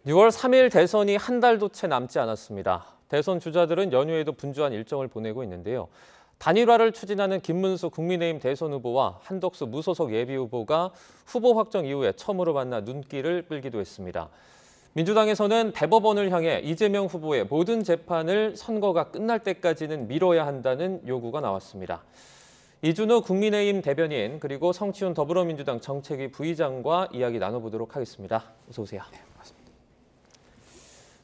6월 3일 대선이 한 달도 채 남지 않았습니다. 대선 주자들은 연휴에도 분주한 일정을 보내고 있는데요. 단일화를 추진하는 김문수 국민의힘 대선 후보와 한덕수 무소속 예비후보가 후보 확정 이후에 처음으로 만나 눈길을 끌기도 했습니다. 민주당에서는 대법원을 향해 이재명 후보의 모든 재판을 선거가 끝날 때까지는 미뤄야 한다는 요구가 나왔습니다. 이준우 국민의힘 대변인 그리고 성치훈 더불어민주당 정책위 부의장과 이야기 나눠보도록 하겠습니다. 어서 오세요.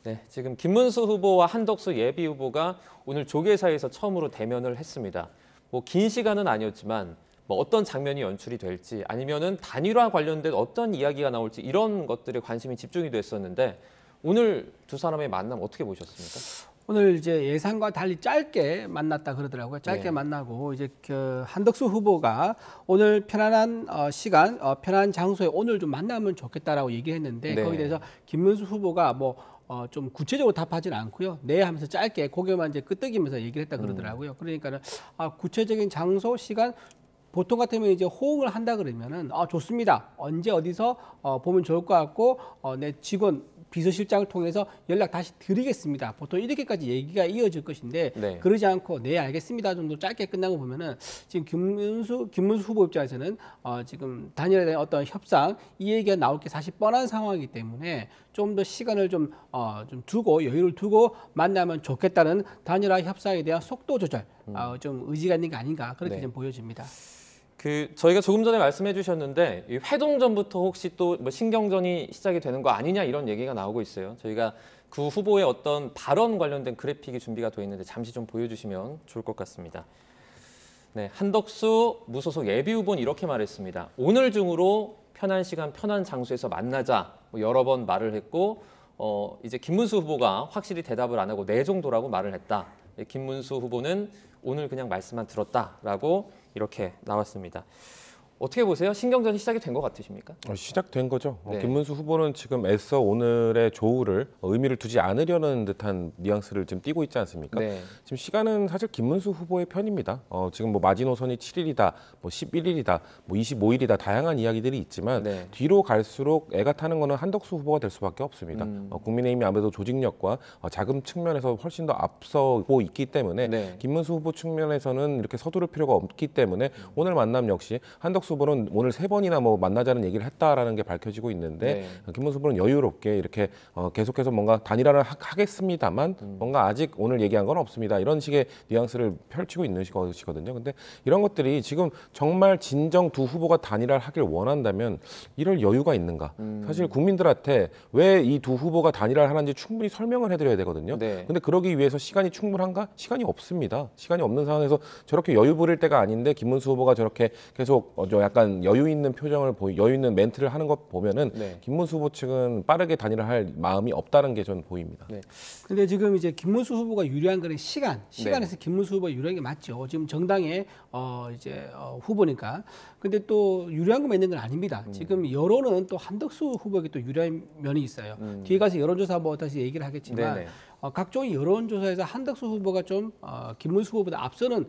네, 지금 김문수 후보와 한덕수 예비 후보가 오늘 조계사에서 처음으로 대면을 했습니다. 긴 시간은 아니었지만 어떤 장면이 연출이 될지 아니면은 단일화 관련된 어떤 이야기가 나올지 이런 것들에 관심이 집중이 됐었는데 오늘 두 사람의 만남 어떻게 보셨습니까? 오늘 이제 예상과 달리 짧게 만났다 그러더라고요. 짧게 만나고 이제 한덕수 후보가 오늘 편안한 시간, 편안한 장소에 오늘 좀 만나면 좋겠다라고 얘기했는데 거기에 대해서 김문수 후보가 좀 구체적으로 답하지는 않고요. 네 하면서 짧게 고개만 이제 끄덕이면서 얘기를 했다 그러더라고요. 그러니까는 구체적인 장소, 시간 보통 같으면 이제 호응을 한다 그러면은 좋습니다. 언제 어디서 보면 좋을 것 같고 내 직원 비서실장을 통해서 연락 다시 드리겠습니다. 보통 이렇게까지 얘기가 이어질 것인데 그러지 않고 네 알겠습니다 정도 짧게 끝난 거 보면은 지금 김문수 후보 입장에서는 지금 단일화에 대한 어떤 협상 이 얘기가 나올 게 사실 뻔한 상황이기 때문에 좀 더 시간을 좀 두고 여유를 두고 만나면 좋겠다는 단일화 협상에 대한 속도 조절 좀 의지가 있는 게 아닌가 그렇게 좀 보여집니다. 저희가 조금 전에 말씀해 주셨는데 이 회동 전부터 혹시 또 신경전이 시작이 되는 거 아니냐 이런 얘기가 나오고 있어요. 저희가 그 후보의 어떤 발언 관련된 그래픽이 준비가 돼 있는데 잠시 좀 보여주시면 좋을 것 같습니다. 네, 한덕수 무소속 예비 후보는 이렇게 말했습니다. 오늘 중으로 편한 시간, 편한 장소에서 만나자 여러 번 말을 했고 이제 김문수 후보가 확실히 대답을 안 하고 네 정도라고 말을 했다. 김문수 후보는 오늘 그냥 말씀만 들었다라고 이렇게 나왔습니다. 어떻게 보세요? 신경전이 시작이 된 것 같으십니까? 시작된 거죠. 김문수 후보는 지금 애써 오늘의 조우를 의미를 두지 않으려는 듯한 뉘앙스를 지금 띠고 있지 않습니까? 지금 시간은 사실 김문수 후보의 편입니다. 지금 마지노선이 7일이다, 11일이다, 25일이다 다양한 이야기들이 있지만 뒤로 갈수록 애가 타는 거는 한덕수 후보가 될 수밖에 없습니다. 국민의힘이 아무래도 조직력과 자금 측면에서 훨씬 더 앞서고 있기 때문에 김문수 후보 측면에서는 이렇게 서두를 필요가 없기 때문에 오늘 만남 역시 한덕수 후보는 오늘 3번이나 만나자는 얘기를 했다라는 게 밝혀지고 있는데 김문수 후보는 여유롭게 이렇게 계속해서 뭔가 단일화를 하겠습니다만 뭔가 아직 오늘 얘기한 건 없습니다. 이런 식의 뉘앙스를 펼치고 있는 것이거든요. 근데 이런 것들이 지금 정말 진정 두 후보가 단일화를 하길 원한다면 이럴 여유가 있는가? 사실 국민들한테 왜 이 두 후보가 단일화를 하는지 충분히 설명을 해드려야 되거든요. 근데 그러기 위해서 시간이 충분한가? 시간이 없습니다. 시간이 없는 상황에서 저렇게 여유 부릴 때가 아닌데 김문수 후보가 저렇게 계속 약간 여유 있는 표정을 여유 있는 멘트를 하는 것 보면은 김문수 후보 측은 빠르게 단일화할 마음이 없다는 게 전 보입니다. 근데 지금 이제 김문수 후보가 유리한 거는 시간에서 김문수 후보가 유리한 게 맞죠. 지금 정당의 후보니까. 근데 또 유리한 거 있는 건 아닙니다. 지금 여론은 또 한덕수 후보에게 또 유리한 면이 있어요. 뒤에 가서 여론조사 다시 얘기를 하겠지만 각종 여론조사에서 한덕수 후보가 좀 김문수 후보보다 앞서는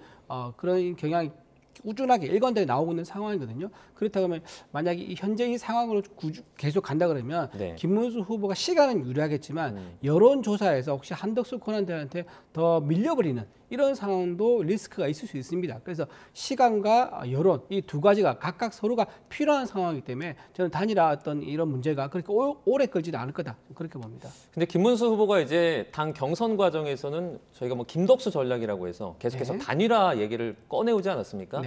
그런 경향이 꾸준하게 일관되게 나오고 있는 상황이거든요. 그렇다고 하면 만약에 현재 이 상황으로 계속 간다 그러면 김문수 후보가 시간은 유리하겠지만 여론조사에서 혹시 한덕수 권한대한테 더 밀려버리는 이런 상황도 리스크가 있을 수 있습니다. 그래서 시간과 여론 이 두 가지가 각각 서로가 필요한 상황이기 때문에 저는 단일화 어떤 이런 문제가 그렇게 오래 끌지는 않을 거다 그렇게 봅니다. 근데 김문수 후보가 이제 당 경선 과정에서는 저희가 김덕수 전략이라고 해서 계속해서 단일화 얘기를 꺼내오지 않았습니까?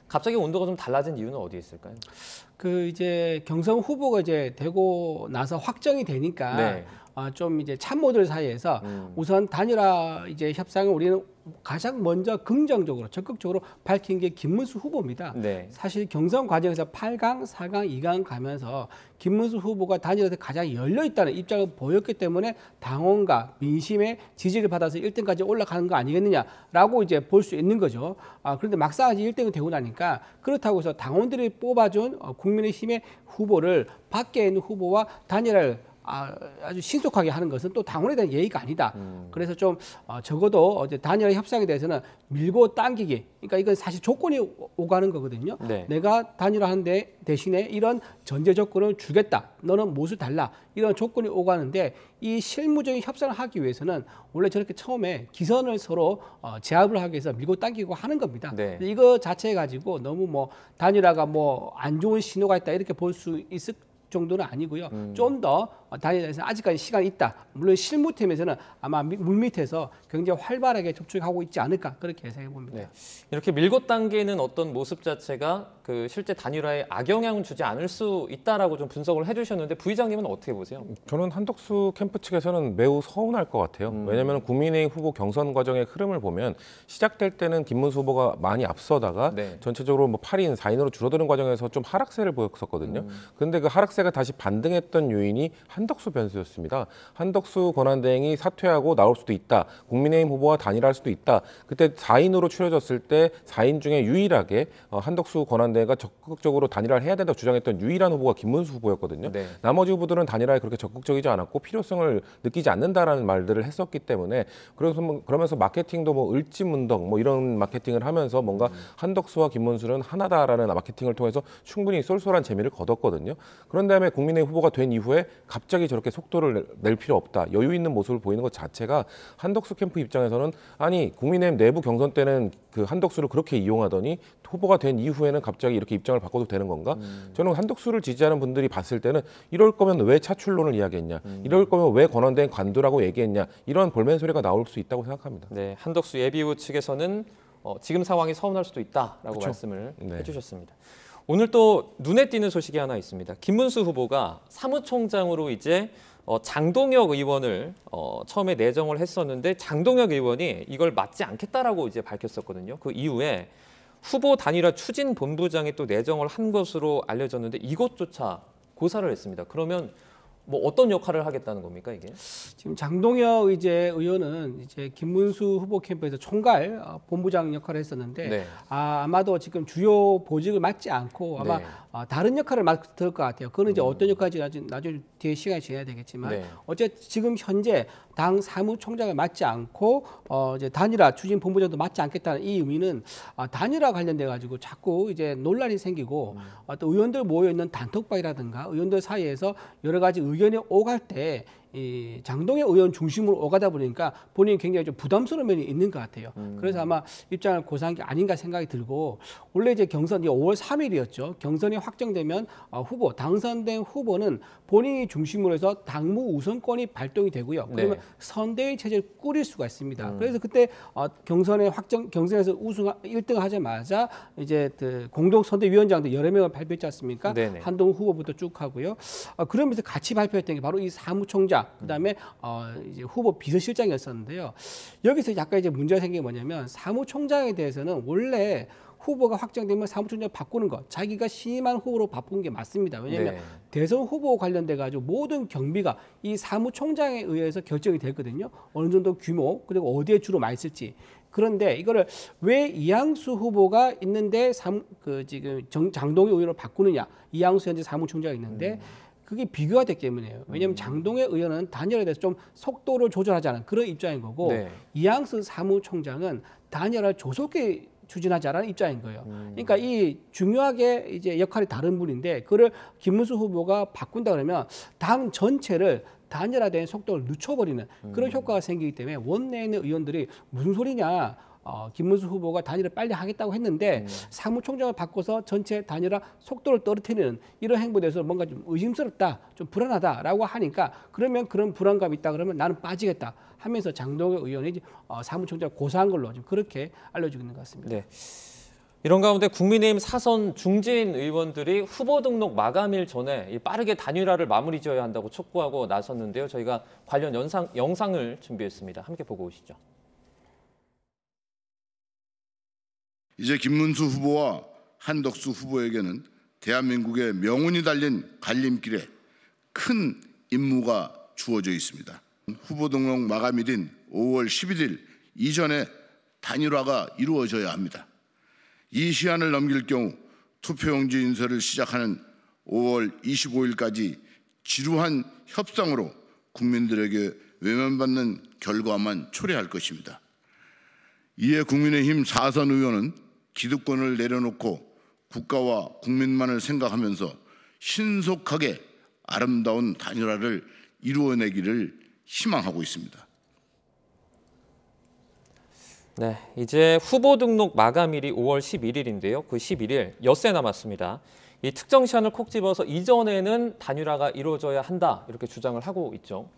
갑자기 온도가 좀 달라진 이유는 어디에 있을까요? 이제 경선 후보가 이제 되고 나서 확정이 되니까 좀 이제 참모들 사이에서 우선 단일화 이제 협상을 우리는 가장 먼저 긍정적으로 적극적으로 밝힌 게 김문수 후보입니다. 사실 경선 과정에서 8강, 4강, 2강 가면서 김문수 후보가 단일화에 가장 열려있다는 입장을 보였기 때문에 당원과 민심의 지지를 받아서 1등까지 올라가는 거 아니겠느냐라고 이제 볼 수 있는 거죠. 그런데 막상 1등이 되고 나니까 그렇다고 해서 당원들이 뽑아준 국민의힘의 후보를 밖에 있는 후보와 단일화를 아주 신속하게 하는 것은 또 당원에 대한 예의가 아니다. 그래서 좀 적어도 이제 단일화 협상에 대해서는 밀고 당기기. 그러니까 이건 사실 조건이 오가는 거거든요. 네. 내가 단일화하는데 대신에 이런 전제 조건을 주겠다. 너는 무엇을 달라. 이런 조건이 오가는데 이 실무적인 협상을 하기 위해서는 원래 저렇게 처음에 기선을 서로 제압을 하기 위해서 밀고 당기고 하는 겁니다. 네. 이거 자체 가지고 너무 뭐 단일화가 뭐 안 좋은 신호가 있다 이렇게 볼 수 있을 정도는 아니고요. 좀 더 단일화에서 아직까지 시간이 있다. 물론 실무팀에서는 아마 물밑에서 굉장히 활발하게 접촉하고 있지 않을까 그렇게 생각해 봅니다. 네. 이렇게 밀고 당기는 어떤 모습 자체가 그 실제 단일화에 악영향을 주지 않을 수 있다라고 좀 분석을 해주셨는데 부의장님은 어떻게 보세요? 저는 한덕수 캠프 측에서는 매우 서운할 것 같아요. 왜냐하면 국민의힘 후보 경선 과정의 흐름을 보면 시작될 때는 김문수 후보가 많이 앞서다가 네. 전체적으로 뭐 8인, 4인으로 줄어드는 과정에서 좀 하락세를 보였었거든요. 그런데 그 하락세가 다시 반등했던 요인이 한덕수 변수였습니다. 한덕수 권한대행이 사퇴하고 나올 수도 있다. 국민의힘 후보와 단일화할 수도 있다. 그때 4인으로 추려졌을 때 4인 중에 유일하게 한덕수 권한대행가 적극적으로 단일화를 해야 된다고 주장했던 유일한 후보가 김문수 후보였거든요. 네. 나머지 후보들은 단일화에 그렇게 적극적이지 않았고 필요성을 느끼지 않는다라는 말들을 했었기 때문에 그러면서 마케팅도 뭐 을지문덕 뭐 이런 마케팅을 하면서 뭔가 한덕수와 김문수는 하나다라는 마케팅을 통해서 충분히 쏠쏠한 재미를 거뒀거든요. 그런 다음에 국민의힘 후보가 된 이후에 갑자기 저렇게 속도를 낼 필요 없다. 여유 있는 모습을 보이는 것 자체가 한덕수 캠프 입장에서는 아니 국민의힘 내부 경선 때는 그 한덕수를 그렇게 이용하더니 후보가 된 이후에는 갑자기 이렇게 입장을 바꿔도 되는 건가? 저는 한덕수를 지지하는 분들이 봤을 때는 이럴 거면 왜 차출론을 이야기했냐? 이럴 거면 왜 권한대행 관두라고 얘기했냐? 이런 볼멘 소리가 나올 수 있다고 생각합니다. 네, 한덕수 예비후 측에서는 지금 상황이 서운할 수도 있다라고 그렇죠. 말씀을 네. 해주셨습니다. 오늘 또 눈에 띄는 소식이 하나 있습니다. 김문수 후보가 사무총장으로 이제 장동혁 의원을 처음에 내정을 했었는데 장동혁 의원이 이걸 맞지 않겠다라고 이제 밝혔었거든요. 그 이후에 후보 단일화 추진 본부장이 또 내정을 한 것으로 알려졌는데 이것조차 고사를 했습니다. 그러면 뭐 어떤 역할을 하겠다는 겁니까 이게? 지금 장동혁 의원은 이제 김문수 후보 캠프에서 총괄 본부장 역할을 했었는데 네. 아마도 지금 주요 보직을 맡지 않고 아마 네. 다른 역할을 맡을 것 같아요. 그거는 이제 어떤 역할인지 나중에 뒤에 시간이 지나야 되겠지만 네. 어쨌든 지금 현재 당 사무총장을 맡지 않고 이제 단일화 추진 본부장도 맡지 않겠다는 이 의미는 단일화 관련돼 가지고 자꾸 이제 논란이 생기고 또 의원들 모여 있는 단톡방이라든가 의원들 사이에서 여러 가지 의견이 오갈 때 이 장동혁 의원 중심으로 오가다 보니까 본인이 굉장히 좀 부담스러운 면이 있는 것 같아요. 그래서 아마 입장을 고수한 게 아닌가 생각이 들고 원래 이제 경선 5월 3일이었죠. 경선이 확정되면 후보 당선된 후보는 본인이 중심으로 해서 당무 우선권이 발동이 되고요. 그러면 네. 선대위 체제를 꾸릴 수가 있습니다. 그래서 그때 경선에서 1등 하자마자 이제 그 공동 선대위원장도 여러 명을 발표했지 않습니까? 네네. 한동훈 후보부터 쭉 하고요. 그러면서 같이 발표했던 게 바로 이 사무총장 그다음에 이제 후보 비서실장이었었는데요. 여기서 약간 이제 문제가 생긴 게 뭐냐면 사무총장에 대해서는 원래 후보가 확정되면 사무총장 바꾸는 것 자기가 신임한 후보로 바꾼 게 맞습니다. 왜냐하면 네. 대선 후보 관련돼 가지고 모든 경비가 이 사무총장에 의해서 결정이 됐거든요. 어느 정도 규모 그리고 어디에 주로 많이 쓸지. 그런데 이거를 왜 이양수 후보가 있는데 지금 장동혁 의원을 바꾸느냐? 이양수 현재 사무총장이 있는데 그게 비교가 됐기 때문이에요. 왜냐하면 장동혁 의원은 단일화에 대해서 좀 속도를 조절하자는 그런 입장인 거고 네. 이양수 사무총장은 단일화를 조속히 추진하자라는 입장인 거예요. 그러니까 이 중요하게 이제 역할이 다른 분인데 그를 김문수 후보가 바꾼다 그러면 당 전체를 단일화된 속도를 늦춰버리는 그런 효과가 생기기 때문에 원내에 있는 의원들이 무슨 소리냐. 김문수 후보가 단일화 빨리 하겠다고 했는데 사무총장을 바꿔서 전체 단일화 속도를 떨어뜨리는 이런 행보에 대해서 뭔가 좀 의심스럽다, 좀 불안하다라고 하니까 그러면 그런 불안감이 있다 그러면 나는 빠지겠다 하면서 장동혁 의원이 사무총장을 고사한 걸로 좀 그렇게 알려지고 있는 것 같습니다. 네. 이런 가운데 국민의힘 사선 중진 의원들이 후보 등록 마감일 전에 빠르게 단일화를 마무리 지어야 한다고 촉구하고 나섰는데요. 저희가 관련 영상을 준비했습니다. 함께 보고 오시죠. 이제 김문수 후보와 한덕수 후보에게는 대한민국의 명운이 달린 갈림길에 큰 임무가 주어져 있습니다. 후보 등록 마감일인 5월 11일 이전에 단일화가 이루어져야 합니다. 이 시한을 넘길 경우 투표용지 인쇄를 시작하는 5월 25일까지 지루한 협상으로 국민들에게 외면받는 결과만 초래할 것입니다. 이에 국민의힘 4선 의원은 기득권을 내려놓고 국가와 국민만을 생각하면서 신속하게 아름다운 단일화를 이루어내기를 희망하고 있습니다. 네, 이제 후보 등록 마감일이 5월 11일인데요. 그 11일 엿새 남았습니다. 이 특정 시한을 콕 집어서 이전에는 단일화가 이루어져야 한다 이렇게 주장을 하고 있죠.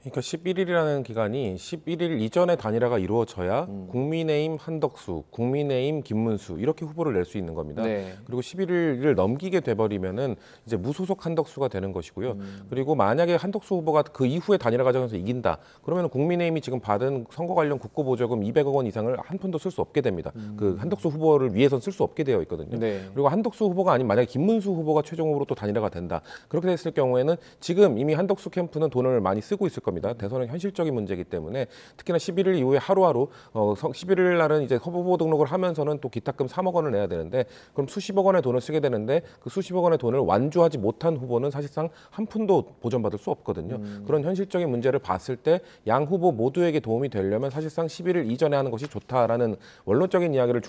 그러니까 11일이라는 기간이 11일 이전에 단일화가 이루어져야 국민의힘 한덕수, 국민의힘 김문수 이렇게 후보를 낼 수 있는 겁니다. 네. 그리고 11일을 넘기게 돼버리면은 이제 무소속 한덕수가 되는 것이고요. 그리고 만약에 한덕수 후보가 그 이후에 단일화 과정에서 이긴다. 그러면 국민의힘이 지금 받은 선거 관련 국고보조금 200억 원 이상을 한 푼도 쓸 수 없게 됩니다. 그 한덕수 후보를 위해선 쓸 수 없게 되어 있거든요. 네. 그리고 한덕수 후보가 아닌 만약에 김문수 후보가 최종 후보로 또 단일화가 된다. 그렇게 됐을 경우에는 지금 이미 한덕수 캠프는 돈을 많이 쓰고 있을 겁니다. 대선은 현실적인 문제이기 때문에 특히나 11일 이후에 하루하루 11일 날은 이제 후보 등록을 하면서는 또 기타금 3억 원을 내야 되는데 그럼 수십억 원의 돈을 쓰게 되는데 그 수십억 원의 돈을 완주하지 못한 후보는 사실상 한 푼도 보전받을 수 없거든요. 그런 현실적인 문제를 봤을 때 양 후보 모두에게 도움이 되려면 사실상 11일 이전에 하는 것이 좋다라는 원론적인 이야기를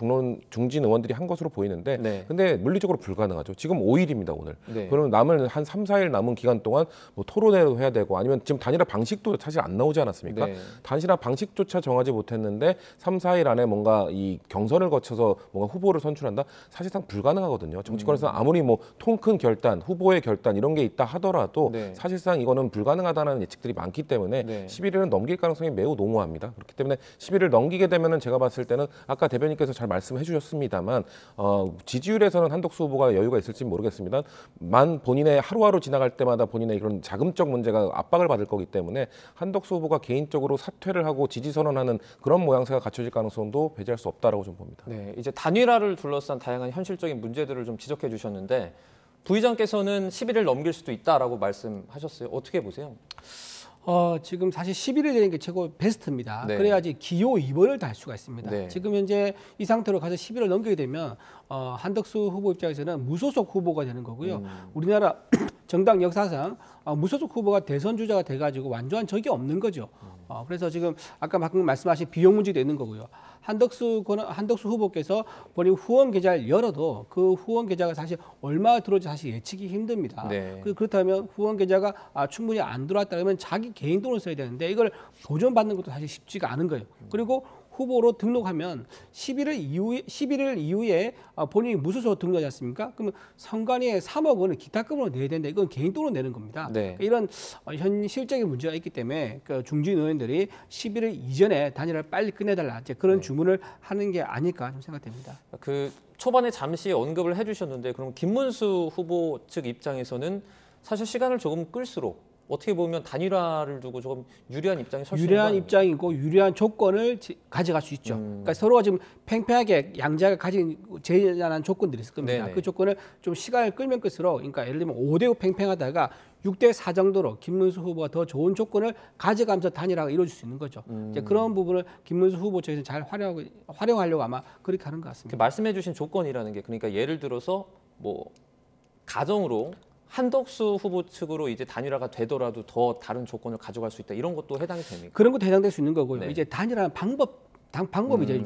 중진 의원들이 한 것으로 보이는데 네. 근데 물리적으로 불가능하죠. 지금 5일입니다, 오늘. 네. 그러면 남은 한 3, 4일 남은 기간 동안 뭐 토론회도 해야 되고 아니면 지금 단일화 방식도 사실 안 나오지 않았습니까? 네. 단일화 방식조차 정하지 못했는데 3, 4일 안에 뭔가 이 경선을 거쳐서 뭔가 후보를 선출한다? 사실상 불가능하거든요. 정치권에서 아무리 뭐 통 큰 결단, 후보의 결단 이런 게 있다 하더라도 네. 사실상 이거는 불가능하다는 예측들이 많기 때문에 네. 11일은 넘길 가능성이 매우 농후합니다. 그렇기 때문에 11일 넘기게 되면은 제가 봤을 때는 아까 대변인께서 잘 말씀해 주셨습니다만 지지율에서는 한덕수 후보가 여유가 있을지 모르겠습니다. 만 본인의 하루하루 지나갈 때마다 본인의 그런 자금적 문제가 압박을 받을 거기 때문에 한덕수 후보가 개인적으로 사퇴를 하고 지지 선언하는 그런 모양새가 갖춰질 가능성도 배제할 수 없다라고 좀 봅니다. 네, 이제 단일화를 둘러싼 다양한 현실적인 문제들을 좀 지적해 주셨는데 부의장께서는 11일 넘길 수도 있다라고 말씀하셨어요. 어떻게 보세요? 지금 사실 11일 되는 게 최고 베스트입니다. 네. 그래야지 기호 2번을 달 수가 있습니다. 네. 지금 현재 이 상태로 가서 11일 넘기게 되면 한덕수 후보 입장에서는 무소속 후보가 되는 거고요. 우리나라 정당 역사상 무소속 후보가 대선 주자가 돼가지고 완전한 적이 없는 거죠. 그래서 지금 아까 방금 말씀하신 비용 문제도 있는 거고요. 한덕수 후보께서 본인 후원 계좌를 열어도 그 후원 계좌가 사실 얼마 들어올지 사실 예측이 힘듭니다. 네. 그렇다면 후원 계좌가 충분히 안 들어왔다 그러면 자기 개인 돈을 써야 되는데 이걸 보존받는 것도 사실 쉽지가 않은 거예요. 그리고 후보로 등록하면 11일 이후에 본인이 무소속 등록하지 않습니까? 그러면 선관위에 3억 원을 기타금으로 내야 되는데 이건 개인 돈으로 내는 겁니다. 네. 그러니까 이런 현실적인 문제가 있기 때문에 그 중진 의원들이 11일 이전에 단일화를 빨리 끝내달라 이제 그런 주문을 하는 게 아닐까 좀 생각됩니다. 그 초반에 잠시 언급을 해주셨는데 그럼 김문수 후보 측 입장에서는 사실 시간을 조금 끌수록 어떻게 보면 단일화를 두고 조금 유리한 입장이 설 수 있는 유리한 입장이고 유리한 조건을 가져갈 수 있죠. 그러니까 서로가 지금 팽팽하게 양자가 가진 제한한 조건들이 있을 겁니다. 네네. 그 조건을 좀 시간을 끌면 끌수록 그러니까 예를 들면 5대5 팽팽하다가 6대4 정도로 김문수 후보가 더 좋은 조건을 가져가면서 단일화가 이루어질 수 있는 거죠. 이제 그런 부분을 김문수 후보 측에서 잘 활용하려고 아마 그렇게 하는 것 같습니다. 말씀해주신 조건이라는 게 그러니까 예를 들어서 뭐 가정으로 한덕수 후보 측으로 이제 단일화가 되더라도 더 다른 조건을 가져갈 수 있다 이런 것도 해당이 됩니까? 그런 것도 해당될 수 있는 거고요. 네. 이제 단일화는 방법이 이제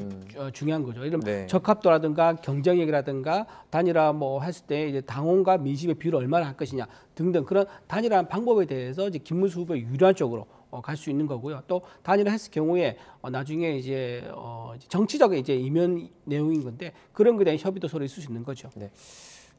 중요한 거죠. 이런 네. 적합도라든가 경쟁력이라든가 단일화 뭐 했을 때 이제 당원과 민심의 비율을 얼마나 할 것이냐 등등 그런 단일화 방법에 대해서 이제 김문수 후보의 유리한 쪽으로 갈 수 있는 거고요. 또 단일화 했을 경우에 나중에 이제 정치적인 이제 이면 내용인 건데 그런 것에 대한 협의도 서로 있을 수 있는 거죠. 네.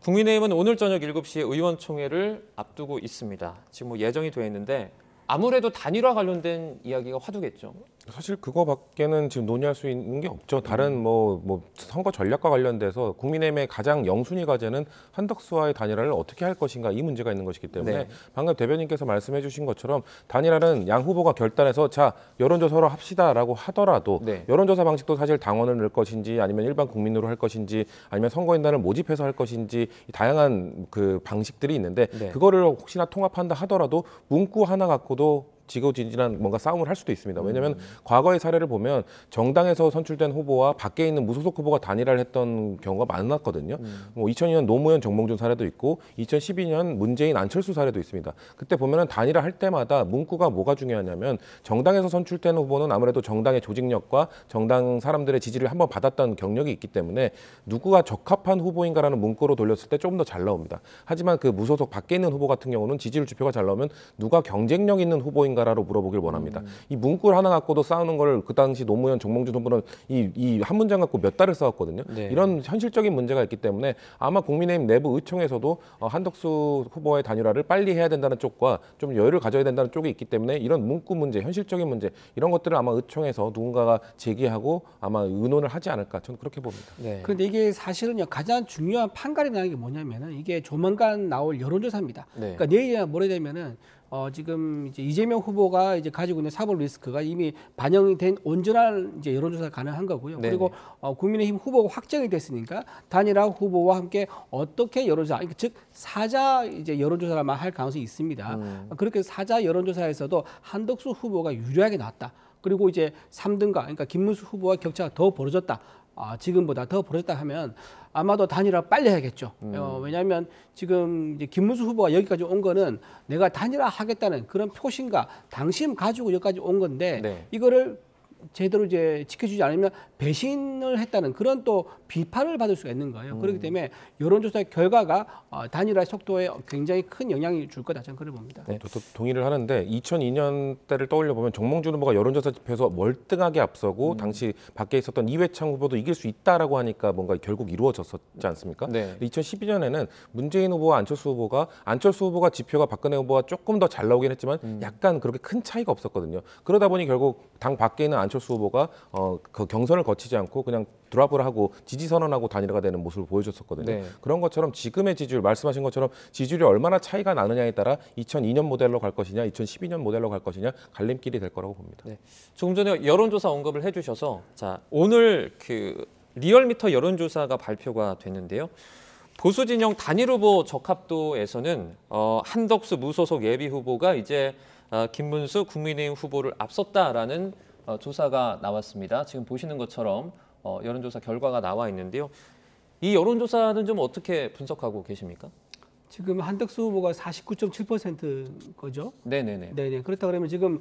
국민의힘은 오늘 저녁 7시에 의원총회를 앞두고 있습니다. 지금 뭐 예정이 되어 있는데 아무래도 단일화 관련된 이야기가 화두겠죠. 사실 그거밖에는 지금 논의할 수 있는 게 없죠. 다른 뭐 선거 전략과 관련돼서 국민의힘의 가장 영순위 과제는 한덕수와의 단일화를 어떻게 할 것인가 이 문제가 있는 것이기 때문에 네. 방금 대변인께서 말씀해주신 것처럼 단일화는 양 후보가 결단해서 자 여론조사로 합시다라고 하더라도 네. 여론조사 방식도 사실 당원을 넣을 것인지 아니면 일반 국민으로 할 것인지 아니면 선거인단을 모집해서 할 것인지 다양한 그 방식들이 있는데 네. 그거를 혹시나 통합한다 하더라도 문구 하나 갖고도 지고지진한 뭔가 싸움을 할 수도 있습니다. 왜냐하면 과거의 사례를 보면 정당에서 선출된 후보와 밖에 있는 무소속 후보가 단일화를 했던 경우가 많았거든요. 뭐 2002년 노무현 정몽준 사례도 있고 2012년 문재인 안철수 사례도 있습니다. 그때 보면은 단일화 할 때마다 문구가 뭐가 중요하냐면 정당에서 선출된 후보는 아무래도 정당의 조직력과 정당 사람들의 지지를 한번 받았던 경력이 있기 때문에 누구가 적합한 후보인가라는 문구로 돌렸을 때 조금 더 잘 나옵니다. 하지만 그 무소속 밖에 있는 후보 같은 경우는 지지율 지표가 잘 나오면 누가 경쟁력 있는 후보인가라고 물어보길 원합니다. 이 문구를 하나 갖고도 싸우는 걸 그 당시 노무현 정몽준 후보는 이 한 문장 갖고 몇 달을 싸웠거든요. 네. 이런 현실적인 문제가 있기 때문에 아마 국민의힘 내부 의총에서도 한덕수 후보의 단일화를 빨리 해야 된다는 쪽과 좀 여유를 가져야 된다는 쪽이 있기 때문에 이런 문구 문제, 현실적인 문제 이런 것들을 아마 의총에서 누군가가 제기하고 아마 의논을 하지 않을까 저는 그렇게 봅니다. 네. 그런데 이게 사실은요 가장 중요한 판가름이 나는 게 뭐냐면은 이게 조만간 나올 여론조사입니다. 네. 그러니까 내일이나 모레 되면은 지금 이제 이재명 후보가 이제 가지고 있는 사법 리스크가 이미 반영이 된 온전한 이제 여론조사가 가능한 거고요. 네네. 그리고 국민의힘 후보가 확정이 됐으니까 단일화 후보와 함께 어떻게 여론조사, 그러니까 즉 사자 이제 여론조사를 할 가능성이 있습니다. 그렇게 사자 여론조사에서도 한덕수 후보가 유리하게 나왔다. 그리고 이제 3등과 그러니까 김문수 후보와 격차가 더 벌어졌다. 지금보다 더 벌어졌다 하면 아마도 단일화 빨리 해야겠죠. 왜냐하면 지금 이제 김문수 후보가 여기까지 온 거는 내가 단일화 하겠다는 그런 표심과 당심 가지고 여기까지 온 건데 네. 이거를 제대로 이제 지켜주지 않으면 배신을 했다는 그런 또 비판을 받을 수가 있는 거예요. 그렇기 때문에 여론조사 결과가 단일화 속도에 굉장히 큰 영향을 줄 거다 저는 그렇게 봅니다. 네. 저도 동의를 하는데 2002년 때를 떠올려 보면 정몽준 후보가 여론조사 지표에서 월등하게 앞서고 당시 밖에 있었던 이회창 후보도 이길 수 있다라고 하니까 뭔가 결국 이루어졌었지 않습니까? 네. 2012년에는 문재인 후보와 안철수 후보가 지표가 박근혜 후보가 조금 더 잘 나오긴 했지만 약간 그렇게 큰 차이가 없었거든요. 그러다 보니 결국 당 밖에 있는 안철수 후보가 그 경선을 거치지 않고 그냥 드랍을 하고 지지 선언하고 단일화가 되는 모습을 보여줬었거든요. 네. 그런 것처럼 지금의 지지율 말씀하신 것처럼 지지율이 얼마나 차이가 나느냐에 따라 2002년 모델로 갈 것이냐 2012년 모델로 갈 것이냐 갈림길이 될 거라고 봅니다. 네. 조금 전에 여론조사 언급을 해주셔서 자 오늘 그 리얼미터 여론조사가 발표가 됐는데요. 보수 진영 단일 후보 적합도에서는 한덕수 무소속 예비 후보가 이제 김문수 국민의힘 후보를 앞섰다라는 조사가 나왔습니다. 지금 보시는 것처럼 여론조사 결과가 나와 있는데요. 이 여론조사는 좀 어떻게 분석하고 계십니까? 지금 한덕수 후보가 49.7%인 거죠. 네네네. 네네. 그렇다 그러면 지금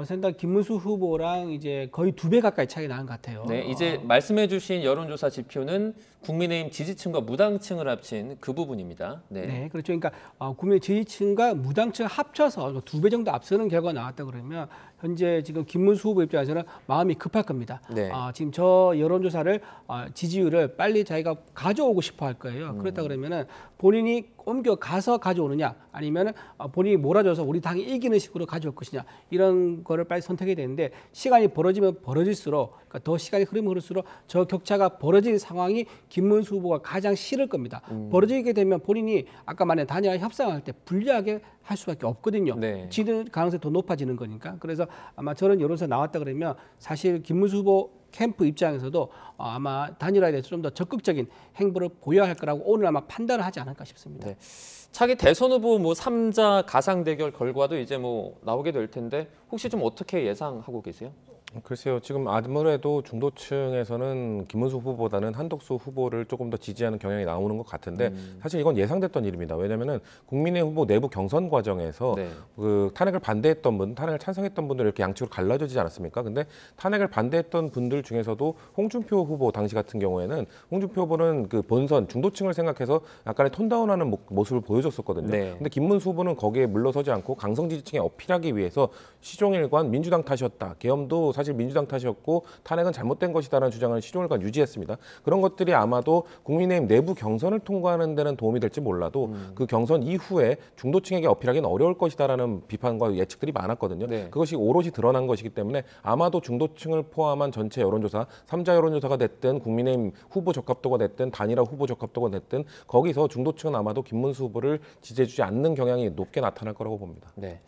생각 김문수 후보랑 이제 거의 2배 가까이 차이 나는 것 같아요. 네, 이제 말씀해주신 여론조사 지표는 국민의힘 지지층과 무당층을 합친 그 부분입니다. 네, 네, 그렇죠. 그러니까 국민의 지지층과 무당층 합쳐서 2배 정도 앞서는 결과가 나왔다 그러면 현재 지금 김문수 후보 입장에서는 마음이 급할 겁니다. 네. 지금 저 여론조사를 지지율을 빨리 자기가 가져오고 싶어 할 거예요. 그렇다 그러면은 본인이 옮겨 가서 가져오느냐 아니면 본인이 몰아줘서 우리 당이 이기는 식으로 가져올 것이냐 이런 거를 빨리 선택해야 되는데 시간이 벌어지면 벌어질수록 그러니까 더 시간이 흐르면 저 격차가 벌어진 상황이 김문수 후보가 가장 싫을 겁니다. 벌어지게 되면 본인이 아까 말한 단일화 협상할 때 불리하게 할 수밖에 없거든요. 네. 지는 가능성이 더 높아지는 거니까. 그래서 아마 저런 여론조사 나왔다 그러면 사실 김문수 후보 캠프 입장에서도 아마 단일화에 대해서 좀 더 적극적인 행보를 보여야 할 거라고 오늘 아마 판단을 하지 않을까 싶습니다. 네. 차기 대선 후보 뭐 3자 가상 대결 결과도 이제 뭐 나오게 될 텐데 혹시 좀 어떻게 예상하고 계세요? 글쎄요. 지금 아무래도 중도층에서는 김문수 후보보다는 한덕수 후보를 조금 더 지지하는 경향이 나오는 것 같은데 사실 이건 예상됐던 일입니다. 왜냐하면 국민의 후보 내부 경선 과정에서 네. 그 탄핵을 반대했던 분, 탄핵을 찬성했던 분들 이렇게 양측으로 갈라지지 않았습니까? 근데 탄핵을 반대했던 분들 중에서도 홍준표 후보 당시 같은 경우에는 홍준표 후보는 그 본선 중도층을 생각해서 약간의 톤다운하는 모습을 보여줬었거든요. 네. 근데 김문수 후보는 거기에 물러서지 않고 강성 지지층에 어필하기 위해서 시종일관 민주당 탓이었다. 계엄도 사실 민주당 탓이었고 탄핵은 잘못된 것이다라는 주장을 시종일관 유지했습니다. 그런 것들이 아마도 국민의힘 내부 경선을 통과하는 데는 도움이 될지 몰라도 그 경선 이후에 중도층에게 어필하기는 어려울 것이다라는 비판과 예측들이 많았거든요. 네. 그것이 오롯이 드러난 것이기 때문에 아마도 중도층을 포함한 전체 여론조사, 3자 여론조사가 됐든 국민의힘 후보 적합도가 됐든 단일화 후보 적합도가 됐든 거기서 중도층은 아마도 김문수 후보를 지지해주지 않는 경향이 높게 나타날 거라고 봅니다. 네.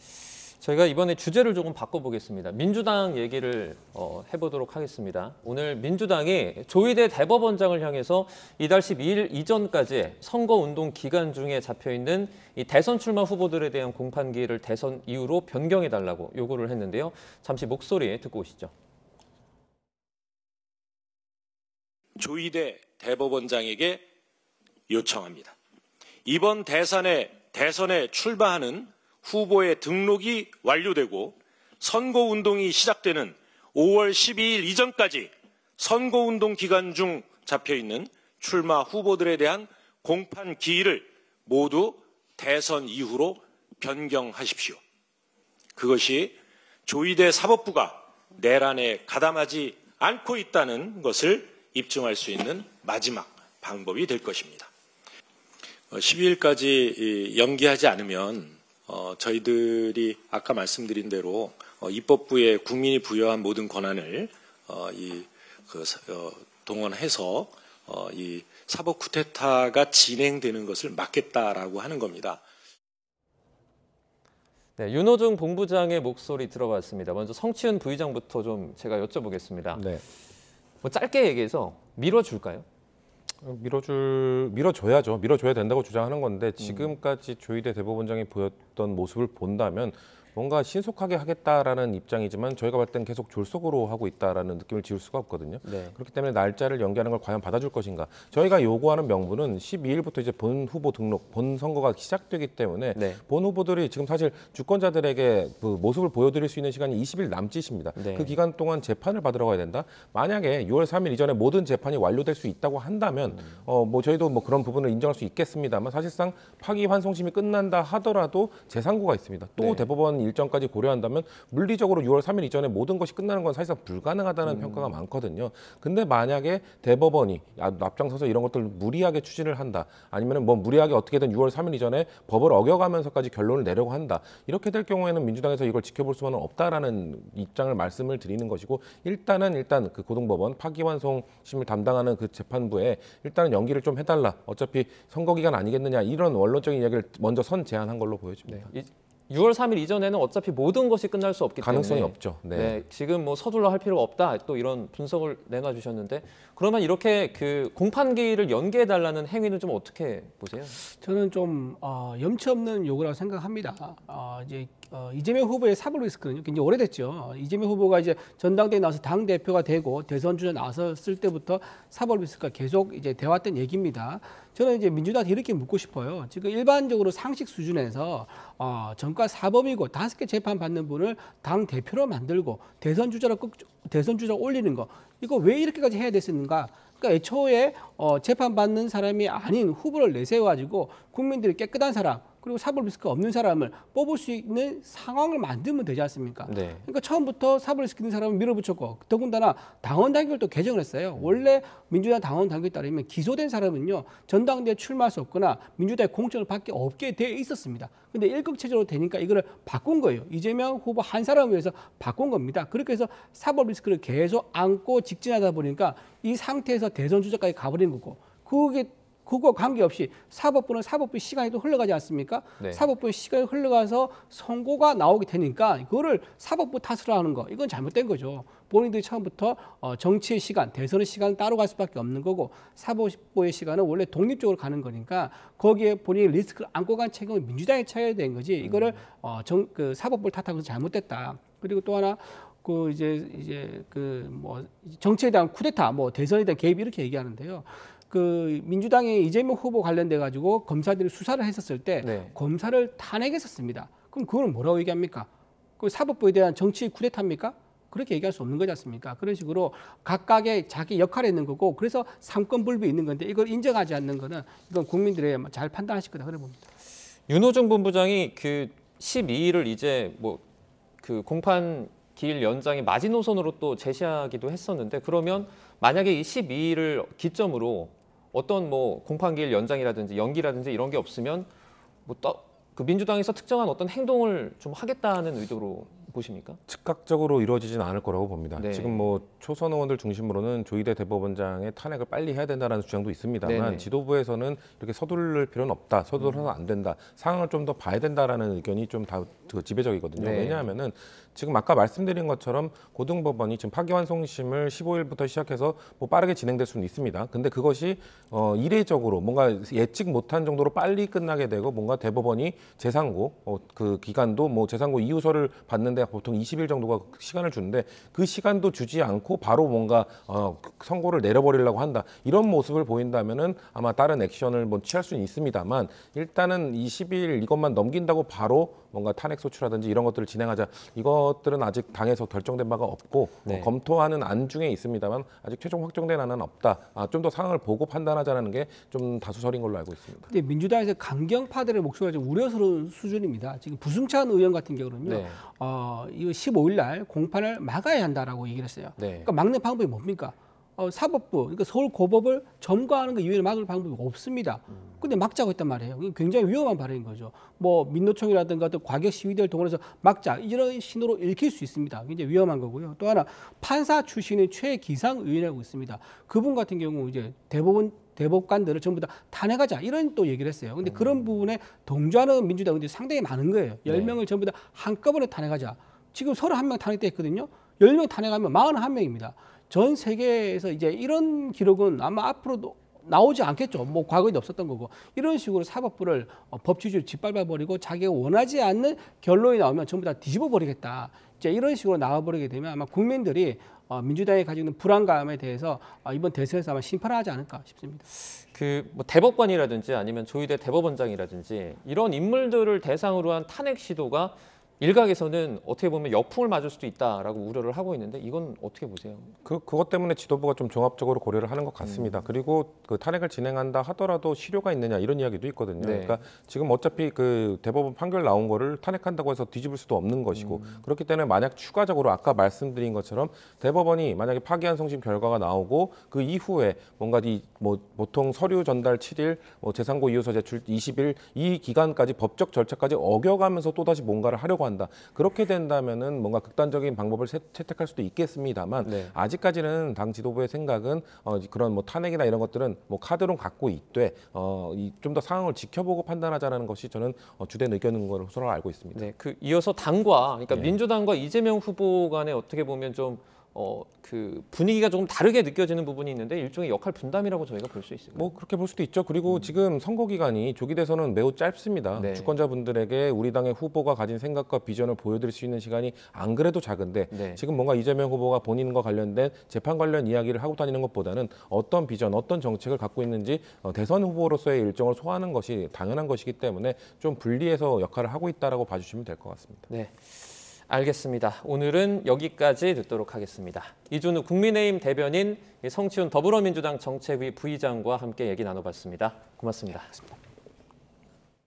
저희가 이번에 주제를 조금 바꿔보겠습니다. 민주당 얘기를 해보도록 하겠습니다. 오늘 민주당이 조희대 대법원장을 향해서 이달 12일 이전까지 선거운동 기간 중에 잡혀있는 이 대선 출마 후보들에 대한 공판기일을 대선 이후로 변경해달라고 요구를 했는데요. 잠시 목소리 듣고 오시죠. 조희대 대법원장에게 요청합니다. 이번 대선에 출마하는 후보의 등록이 완료되고 선거운동이 시작되는 5월 12일 이전까지 선거운동 기간 중 잡혀있는 출마 후보들에 대한 공판 기일을 모두 대선 이후로 변경하십시오. 그것이 조희대 사법부가 내란에 가담하지 않고 있다는 것을 입증할 수 있는 마지막 방법이 될 것입니다. 12일까지 연기하지 않으면 저희들이 아까 말씀드린 대로 입법부에 국민이 부여한 모든 권한을 동원해서 이 사법 쿠데타가 진행되는 것을 막겠다라고 하는 겁니다. 네, 윤호중 본부장의 목소리 들어봤습니다. 먼저 성치훈 부의장부터 좀 제가 여쭤보겠습니다. 네. 뭐 짧게 얘기해서 밀어줄까요? 밀어줘야죠. 밀어줘야 된다고 주장하는 건데 지금까지 조희대 대법원장이 보였던 모습을 본다면 뭔가 신속하게 하겠다라는 입장이지만 저희가 볼 때는 계속 졸속으로 하고 있다라는 느낌을 지울 수가 없거든요. 네. 그렇기 때문에 날짜를 연기하는 걸 과연 받아줄 것인가. 저희가 요구하는 명분은 12일부터 이제 본 후보 등록, 본 선거가 시작되기 때문에 네. 본 후보들이 지금 사실 주권자들에게 그 모습을 보여드릴 수 있는 시간이 20일 남짓입니다. 네. 그 기간 동안 재판을 받으러 가야 된다. 만약에 6월 3일 이전에 모든 재판이 완료될 수 있다고 한다면 뭐 저희도 뭐 그런 부분을 인정할 수 있겠습니다만 사실상 파기환송심이 끝난다 하더라도 재상고가 있습니다. 또 네. 대법원 일정까지 고려한다면 물리적으로 6월 3일 이전에 모든 것이 끝나는 건 사실상 불가능하다는 평가가 많거든요. 근데 만약에 대법원이 앞장서서 이런 것들을 무리하게 추진을 한다. 아니면 뭐 무리하게 어떻게든 6월 3일 이전에 법을 어겨가면서까지 결론을 내려고 한다. 이렇게 될 경우에는 민주당에서 이걸 지켜볼 수만은 없다라는 입장을 말씀을 드리는 것이고 일단 그 고등법원 파기환송심을 담당하는 그 재판부에 일단은 연기를 좀 해달라. 어차피 선거 기간 아니겠느냐 이런 원론적인 이야기를 먼저 선제안한 걸로 보여집니다. 네. 6월 3일 이전에는 어차피 모든 것이 끝날 수 없기 가능성이 때문에 없죠. 네. 네, 지금 뭐 서둘러 할 필요가 없다. 또 이런 분석을 내놔 주셨는데 그러면 이렇게 그 공판기일을 연기해 달라는 행위는 좀 어떻게 보세요? 저는 좀 염치 없는 요구라고 생각합니다. 이재명 후보의 사법 리스크는 굉장히 오래됐죠. 이재명 후보가 이제 전당대회 나와서 당 대표가 되고 대선 주자 나섰을 때부터 사법 리스크가 계속 이제 돼왔던 얘기입니다. 저는 이제 민주당한테 이렇게 묻고 싶어요. 지금 일반적으로 상식 수준에서 전과 사범이고 5개 재판 받는 분을 당 대표로 만들고 대선 주자로 올리는 거 이거 왜 이렇게까지 해야 됐었는가? 그러니까 애초에 재판 받는 사람이 아닌 후보를 내세워가지고 국민들이 깨끗한 사람 그리고 사법 리스크가 없는 사람을 뽑을 수 있는 상황을 만들면 되지 않습니까? 네. 그러니까 처음부터 사법 리스크 있는 사람을 밀어붙였고 더군다나 당원 단결도 개정을 했어요. 원래 민주당 당원 단결에 따르면 기소된 사람은요 전당대회에 출마할 수 없거나 민주당의 공천을 받기 없게 돼 있었습니다. 근데 일극체제로 되니까 이거를 바꾼 거예요. 이재명 후보 한 사람을 위해서 바꾼 겁니다. 그렇게 해서 사법 리스크를 계속 안고 직진하다 보니까 이 상태에서 대선 주자까지 가버리는 거고 그거 관계없이 사법부는 사법부 시간이 또 흘러가지 않습니까? 네. 사법부 시간이 흘러가서 선고가 나오게 되니까 이거를 사법부 탓으로 하는 거 이건 잘못된 거죠. 본인들이 처음부터 정치의 시간, 대선의 시간을 따로 갈 수밖에 없는 거고 사법부의 시간은 원래 독립적으로 가는 거니까 거기에 본인이 리스크를 안고 간 책임은 민주당이 차야 되는 거지. 이거를 사법부를 탓하는 건 잘못됐다. 그리고 또 하나 정치에 대한 쿠데타, 뭐 대선에 대한 개입 이렇게 얘기하는데요. 민주당이 이재명 후보 관련돼 가지고 검사들이 수사를 했었을 때 네. 검사를 탄핵했었습니다. 그럼 그걸 뭐라고 얘기합니까? 그 사법부에 대한 정치 쿠데타입니까? 그렇게 얘기할 수 없는 거지 않습니까? 그런 식으로 각각의 자기 역할이 있는 거고 그래서 삼권불비 있는 건데 이걸 인정하지 않는 거는 이건 국민들이 잘 판단하실 거다 그래 봅니다. 윤호중 본부장이 그 12일을 이제 뭐 그 공판 기일 연장의 마지노선으로 또 제시하기도 했었는데 그러면 만약에 이 12일을 기점으로 어떤 뭐 공판기일 연장이라든지 연기라든지 이런 게 없으면 그 민주당에서 특정한 어떤 행동을 좀 하겠다는 의도로 보십니까? 즉각적으로 이루어지지는 않을 거라고 봅니다. 네. 지금 뭐 초선 의원들 중심으로는 조희대 대법원장의 탄핵을 빨리 해야 된다는 주장도 있습니다만 네네. 지도부에서는 이렇게 서두를 필요는 없다. 서두르서는 안 된다. 상황을 좀 더 봐야 된다라는 의견이 좀 다 지배적이거든요. 네. 왜냐하면은 지금 아까 말씀드린 것처럼 고등법원이 지금 파기환송심을 15일부터 시작해서 뭐 빠르게 진행될 수는 있습니다. 근데 그것이 이례적으로 뭔가 예측 못한 정도로 빨리 끝나게 되고 뭔가 대법원이 재상고 그 기간도 뭐 재상고 이유서를 받는데 보통 20일 정도가 시간을 주는데 그 시간도 주지 않고 바로 뭔가 선고를 내려버리려고 한다. 이런 모습을 보인다면은 아마 다른 액션을 뭐 취할 수는 있습니다만 일단은 20일 이것만 넘긴다고 바로 뭔가 탄핵 소추라든지 이런 것들을 진행하자. 이것들은 아직 당에서 결정된 바가 없고 네. 검토하는 안 중에 있습니다만 아직 최종 확정된 안은 없다. 좀 더 상황을 보고 판단하자는 게 좀 다수설인 걸로 알고 있습니다. 근데 민주당에서 강경파들의 목소리가 좀 우려스러운 수준입니다. 지금 부승찬 의원 같은 경우는요, 네. 이거 15일 날 공판을 막아야 한다라고 얘기를 했어요. 네. 그러니까 막는 방법이 뭡니까? 사법부, 그러니까 서울고법을 점거하는 거 이외에 막을 방법이 없습니다. 근데 막자고 했단 말이에요. 이게 굉장히 위험한 발언인 거죠. 뭐 민노총이라든가 또 과격 시위대를 동원해서 막자 이런 신호로 읽힐 수 있습니다. 굉장히 위험한 거고요. 또 하나 판사 출신의 최기상 의원이라고 있습니다. 그분 같은 경우 이제 대법관들을 전부 다 탄핵하자 이런 또 얘기를 했어요. 근데 그런 부분에 동조하는 민주당이 상당히 많은 거예요. 10명을 전부 다 한꺼번에 탄핵하자. 지금 31명 탄핵돼 있거든요. 10명 탄핵하면 41명입니다. 전 세계에서 이제 이런 기록은 아마 앞으로도 나오지 않겠죠. 뭐 과거에도 없었던 거고 이런 식으로 사법부를 법치주의를 짓밟아 버리고 자기가 원하지 않는 결론이 나오면 전부 다 뒤집어 버리겠다. 이제 이런 식으로 나와버리게 되면 아마 국민들이 민주당이 가지고 있는 불안감에 대해서 이번 대선에서 아마 심판하지 않을까 싶습니다. 그 뭐 대법관이라든지 아니면 조희대 대법원장이라든지 이런 인물들을 대상으로 한 탄핵 시도가 일각에서는 어떻게 보면 역풍을 맞을 수도 있다라고 우려를 하고 있는데 이건 어떻게 보세요? 그것 때문에 지도부가 좀 종합적으로 고려를 하는 것 같습니다. 그리고 그 탄핵을 진행한다 하더라도 실효가 있느냐 이런 이야기도 있거든요. 네. 그러니까 지금 어차피 그 대법원 판결 나온 거를 탄핵한다고 해서 뒤집을 수도 없는 것이고 그렇기 때문에 만약 추가적으로 아까 말씀드린 것처럼 대법원이 만약에 파기환송심 결과가 나오고 그 이후에 뭔가 뭐 보통 서류 전달 7일, 뭐 재상고 이유서 제출 20일 이 기간까지 법적 절차까지 어겨가면서 또 다시 뭔가를 하려고 한다. 그렇게 된다면은 뭔가 극단적인 방법을 채택할 수도 있겠습니다만 네. 아직까지는 당 지도부의 생각은 그런 뭐 탄핵이나 이런 것들은 뭐 카드론 갖고 있되 좀 더 상황을 지켜보고 판단하자라는 것이 저는 주된 의견인 것으로 알고 있습니다. 네, 그 이어서 당과 그러니까 네. 민주당과 이재명 후보 간에 어떻게 보면 좀 그 분위기가 조금 다르게 느껴지는 부분이 있는데 일종의 역할 분담이라고 저희가 볼 수 있습니다. 뭐 그렇게 볼 수도 있죠. 그리고 지금 선거 기간이 조기 대선은 매우 짧습니다. 네. 주권자분들에게 우리 당의 후보가 가진 생각과 비전을 보여드릴 수 있는 시간이 안 그래도 작은데 네. 지금 뭔가 이재명 후보가 본인과 관련된 재판 관련 이야기를 하고 다니는 것보다는 어떤 비전, 어떤 정책을 갖고 있는지 대선 후보로서의 일정을 소화하는 것이 당연한 것이기 때문에 좀 분리해서 역할을 하고 있다라고 봐주시면 될 것 같습니다. 네. 알겠습니다. 오늘은 여기까지 듣도록 하겠습니다. 이준우 국민의힘 대변인, 성치훈 더불어민주당 정책위 부의장과 함께 얘기 나눠봤습니다. 고맙습니다.